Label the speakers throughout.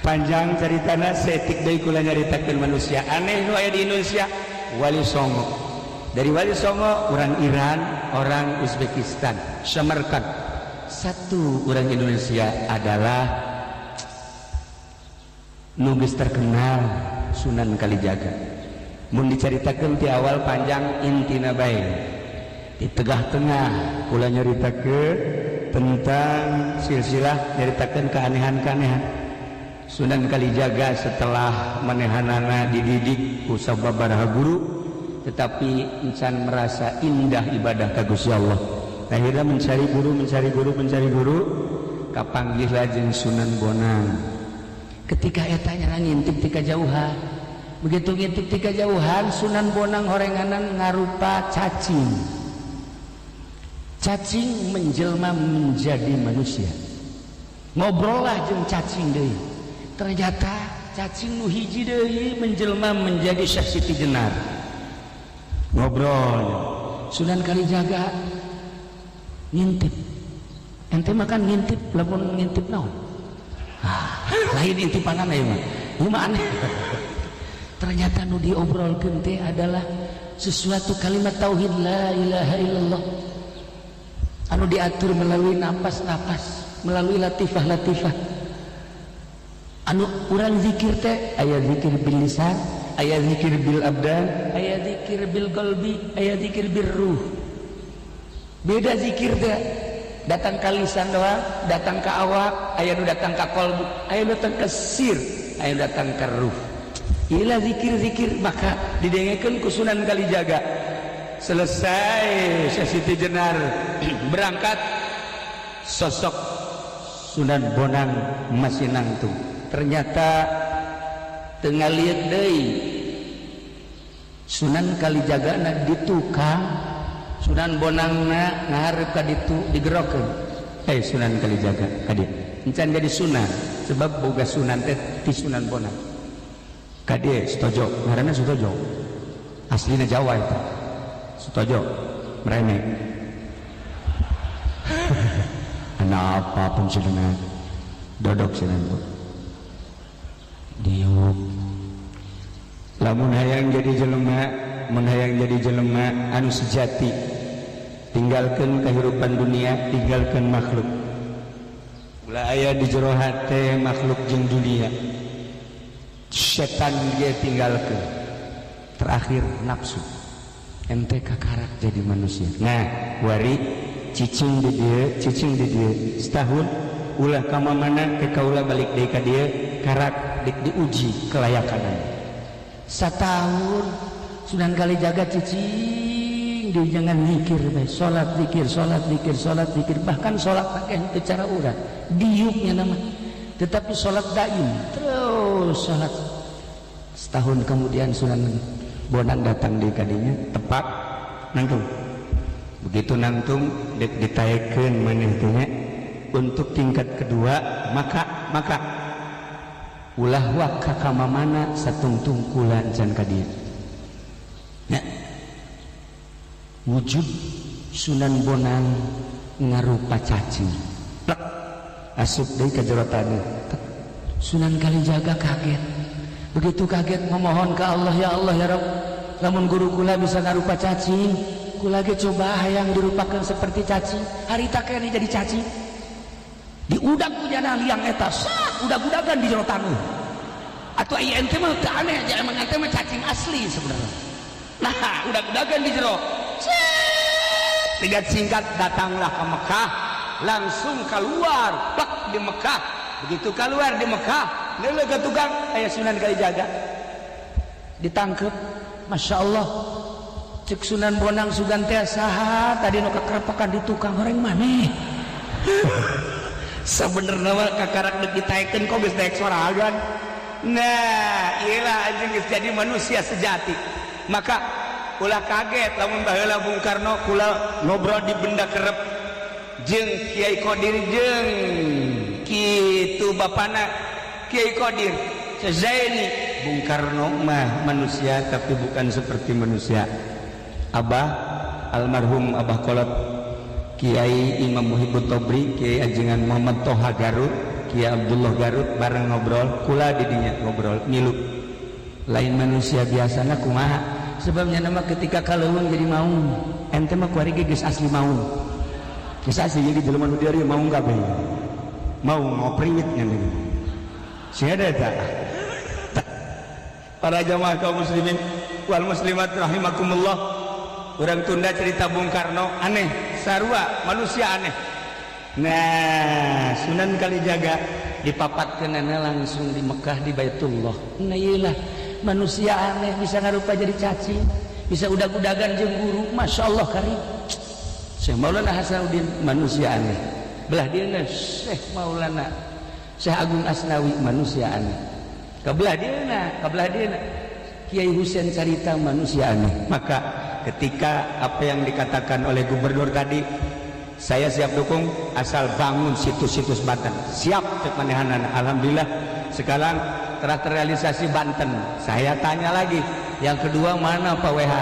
Speaker 1: panjang ceritana setik deui kula nyaritakeun manusia aneh nu aya di Indonesia. Wali Songo, dari Wali Songo orang Iran, orang Uzbekistan, Samarkand. Satu orang Indonesia adalah nugis terkenal Sunan Kalijaga. Mun dicaritakeun ti awal panjang intina bae. Di tengah-tengah kula nyaritakeun tentang silsilah nyaritakeun keanehan-keanehan. Sunan Kalijaga setelah manehanana dididik ku sababaraha guru, tetapi encan merasa indah ibadah ka Gusti Allah. Akhirnya mencari guru, kapanggih lajeng Sunan Bonang. Ketika eta nya ngintip ti kajauhan, begitu ngintip ti kajauhan, Sunan Bonang horenganan ngarupa cacing. Cacing menjelma menjadi manusia. Ngobrol lah jeung cacing deui. Ternyata cacing nu hiji deui menjelma menjadi Syekh Siti Jenar. Ngobrol Sunan Kalijaga ngintip, ente makan ngintip lamun ngintip naon? Lain intipanan ya mah gimana? Ternyata nu diobrolkeun teh adalah sesuatu kalimat tauhid la ilaha illallah anu diatur melalui napas-napas, melalui latifah-latifah. Anu urang zikir teh aya zikir bil lisan, aya zikir bil abdan, aya zikir bil qalbi, aya zikir bil ruh. Beda zikir teh datang ka lisan doang, datang ka awak, aya nu datang ka qalbu, aya nu datang ka sir, aya nu datang ka ruh. Inilah zikir-zikir maka didengekeun ku Sunan Kalijaga. Selesai Syekh Siti Jenar berangkat, sosok Sunan Bonang masih nangtung. Ternyata tengah lihat deui Sunan Kalijaga na ditukang, Sunan Bonang na ngaharep ka ditu digerokeun. Sunan Kalijaga ka dieu encan jadi sunan sebab boga sunan teh ti Sunan Bonang. Ka dieu Sutojo, ngaranna Sutojo. Aslina Jawa itu. Sutojo merene. Ana apa pun sunan dodok sunan diuk lamun hayang jadi jelema, mun hayang jadi jelema anu sejati, tinggalkeun kehidupan dunia, tinggalkeun makhluk. Ulah aya di jero hate makhluk jeung dunia, setan dia tinggalkeun, terakhir nafsu, ente kakarak jadi manusia. Nah wari cicing di dieu setahun ulah ka mamana ke kaula balik deui ka dieu karak diuji kelayakannya. Setahun Sunan Kalijaga cicing di jangan zikir, sholat zikir, bahkan sholat pakai cara urang diuknya nama, tetapi sholat daim terus sholat. Setahun kemudian Sunan Bonang datang di kadinya tepat nangtung. Begitu nangtung ditaekeun maneh teh untuk tingkat kedua, maka ulah waka kamamana satungtung kulan can ka dieu. Ya. Wujud Sunan Bonang ngarupa cacing. Plek. Asup deui ka jero taneuh. Sunan Kalijaga kaget. Begitu kaget memohon ke Allah, ya Allah ya Rabb, lamun guru kula bisa ngarupa cacing, kula ge coba hayang dirupakeun seperti cacing. Harita kene jadi cacing. Diudag ku jana liang eta, udag-udagan di jero taneuh. Atuh ieu ente mah teu aneh aja, emang ente mah cacing asli sebenarnya. Nah, udag-udagan di jero. Tiga singkat datanglah ke Mekah, langsung keluar, plak di Mekah. Begitu keluar di Mekah, leuleuh ka tukang aya Sunan Kalijaga. Ditangkep, Masya Allah. Cek Sunan Bonang sugan teh saha tadi nu kakerepokan di tukang horeng maneh. Sebenarnya mah kakarak deuk ditaekeun kok geus daek soragan. Nah iyalah anjing geus jadi manusia sejati. Maka ulah kaget lamun baheula Bung Karno kula ngobrol di benda kerep jeung Kiai Qadir jeung kitu bapana Kiai Qadir Zaini. Bung Karno mah manusia tapi bukan seperti manusia. Abah almarhum Abah Kolot Kiai Imam Muhibbut Tobri, Kiai Ajengan Muhammad Toha Garut, Kiai Abdullah Garut bareng ngobrol kula didinya ngobrol ngilu lain manusia biasana kumaha sebabnya nama ketika kaleuweung jadi maung ente mah kuari geus asli maung geus asli jadi jelema nu dieu maung kabeh mau ngopriwit nya nih sia eta para jamaah kaum muslimin wal muslimat rahimakumullah. Urang tunda cerita Bung Karno aneh sarua manusia aneh. Nah Sunan Kalijaga dipapatkeunana langsung di Mekah di Baitullah. Nah iyalah manusia aneh bisa ngarupa jadi cacing bisa udag-udagan jeung guru Masya Allah karim. Syekh Maulana Hasanuddin manusia aneh belah dieuna Syekh Maulana Syekh Agung Asnawi manusia aneh kabelah dieuna Kiai Husain Carita manusia aneh. Maka ketika apa yang dikatakan oleh gubernur tadi saya siap dukung asal bangun situs-situs Banten siap cek manehanana. Alhamdulillah sekarang telah terrealisasi Banten. Saya tanya lagi yang kedua mana Pak WH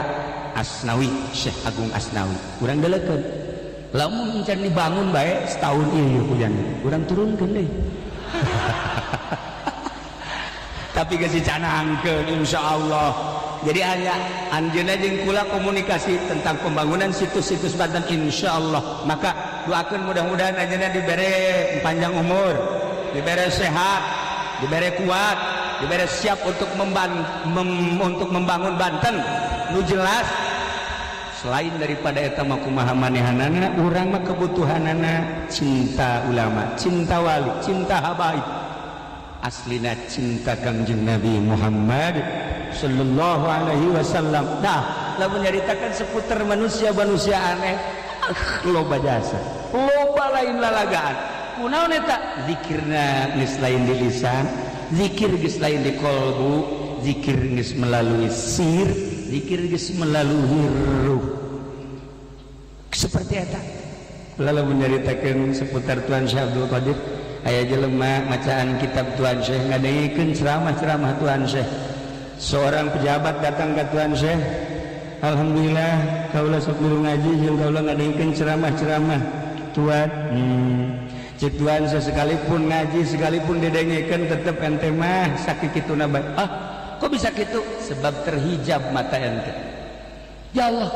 Speaker 1: Asnawi Syekh Agung Asnawi kurang delekeun lamun can dibangun bae setahun ieu hujan kurang turunkeun deui tapi geus dicanangkeun insyaallah. Jadi hanya anjeunna jeung kula komunikasi tentang pembangunan situs-situs Banten insyaallah. Maka doakeun mudah-mudahan anjeunna dibere panjang umur, dibere sehat, dibere kuat, dibere siap untuk membangun Banten nu jelas. Selain daripada eta mah kumaha manehanana urang mah kebutuhanana cinta ulama, cinta wali, cinta habaib. Aslina cinta Kangjeng Nabi Muhammad sallallahu alaihi wasallam. Nah, lamun nyaritakan seputar manusia-manusia aneh, loba jasa, loba lain lalagaan. Kunaon eta? Zikirna geus lain di lisan, zikir geus lain di kolbu, zikir geus melalui sir, zikir geus melalui ruh. Seperti eta. Lalu menyaritakan seputar Tuan Syekh Abdul Qadir. Aya jelema macaan kitab Tuan Syekh ngadengekeun ceramah-ceramah Tuan Syekh. Seorang pejabat datang ke Tuan Syekh. Alhamdulillah kaula sok milu ngaji jeung kaula ngadengekeun ceramah-ceramah Tuan. Cek Tuan Syekh sekalipun ngaji sekalipun didengekeun tetep ente mah sakituna bae. Ah, kok bisa kitu? Sebab terhijab mata ente. Ya Allah,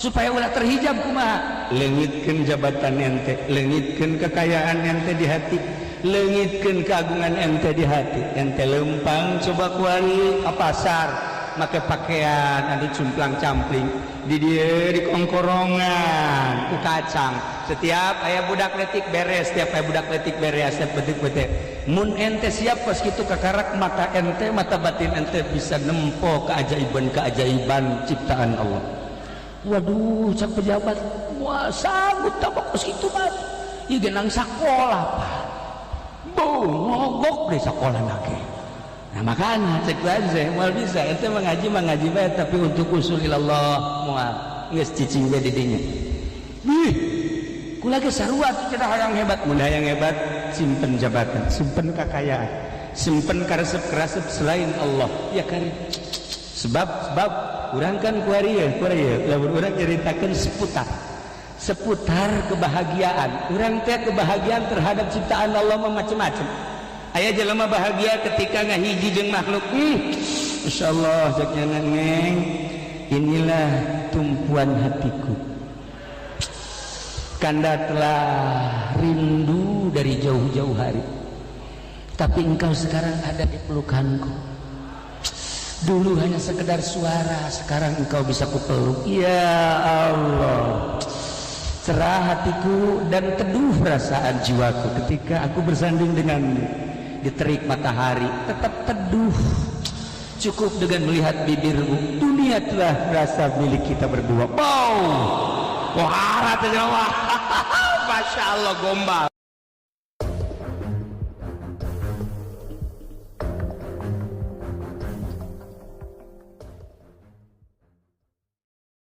Speaker 1: supaya ulah terhijab kumaha? Leungitkeun jabatan ente, leungitkeun kekayaan ente di hati, leungitkeun keagungan ente di hati. Ente lempang coba kuari ka pasar make pakaian anu cumplang-campling di dieu di kongkorongan ku kacang. Setiap aya budak letik beres, setiap aya budak letik beres, setiap betik-betik. Mun ente siap pas kitu kakarak mata ente, mata batin ente bisa nempo keajaiban-keajaiban ciptaan Allah. Waduh, cak pejabat, wah sanggup tak bagus gitu kan? Iya genang sekolah pak, bu ngogok deh sekolah nake. Nah makanya cek aja, mal bisa, ente mengaji baik, tapi untuk usul ilallah mual, nges cicing be didinya. Wih, kula ge sarua cenah yang hebat, mun yang hebat, simpen jabatan, simpen kekayaan, simpen karesep-karesep selain Allah, ya kan? Sebab urang kan kuarieu lamun urang nyaritakeun seputar kebahagiaan. Urang teh kebahagiaan terhadap ciptaan Allah macam-macam. Aya jelema bahagia ketika ngahiji jeung makhluk. Masyaallah jaknya neng. Inilah tumpuan hatiku. Kanda telah rindu dari jauh-jauh hari. Tapi engkau sekarang ada di pelukanku. Dulu hanya sekedar suara, sekarang engkau bisa kupeluk. Ya Allah, cerah hatiku dan teduh perasaan jiwaku ketika aku bersanding denganmu di terik matahari. Tetap teduh, cukup dengan melihat bibirmu. Dunia telah merasa milik kita berdua. Wow, wah, Masya Allah gombal.